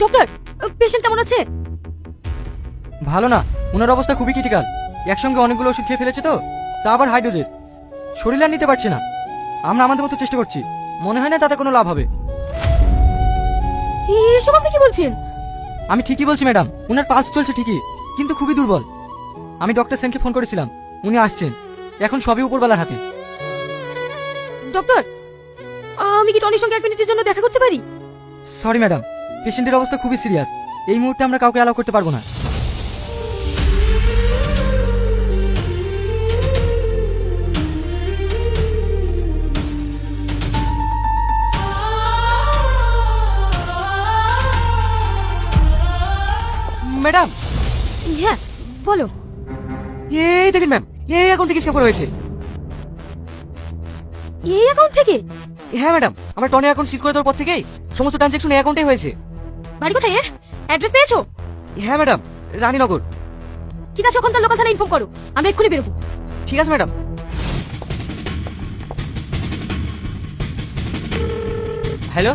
Doctor, patient কেমন আছে? ভালো না, ওনার অবস্থা খুবই ক্রিটিক্যাল। একসঙ্গে অনেকগুলো ওষুধ খেয়ে ফেলেছে তো, তা আবার হাই ডোজের। শরীর আর নিতে পারছে না। আমরা আমাদের মতো চেষ্টা করছি, মনে হয় না তাতে কোনো লাভ হবে। এসব আপনি কি বলছেন? আমি ঠিকই বলছি ম্যাডাম, ওনার পালস চলছে ঠিকই, কিন্তু খুবই দুর্বল। আমি ডক্টর সেনকে ফোন করেছিলাম, উনি আসছেন। এখন সবই উপরওয়ালার হাতে। ডক্টর, আমি কি টনির সঙ্গে 1 মিনিটের জন্য দেখা করতে পারি? সরি ম্যাডাম, পেশেন্টের অবস্থা খুবই সিরিয়াস। এই মুহূর্তে আমরা কাউকে অ্যালাউ করতে পারবো না। ম্যাডাম, হ্যাঁ, বলো। এই দেখেন ম্যাম, এই অ্যাকাউন্ট থেকে স্ক্যাম করা হয়েছে। এই অ্যাকাউন্ট থেকে? হ্যাঁ ম্যাডাম, আমার টনি অ্যাকাউন্ট সিজ করে দেওয়ার পর থেকেই সমস্ত ট্রানজ্যাকশন এই অ্যাকাউন্টে হয়েছে। বাড়ি কোথায় এর? অ্যাড্রেস পেয়েছো? হ্যাঁ ম্যাডাম, রানীনগর। ঠিক আছে, ওখানকার লোকাল থানায় ইনফর্ম করো, আমরা এক্ষুনি বেরোবো। ঠিক আছে ম্যাডাম। হ্যালো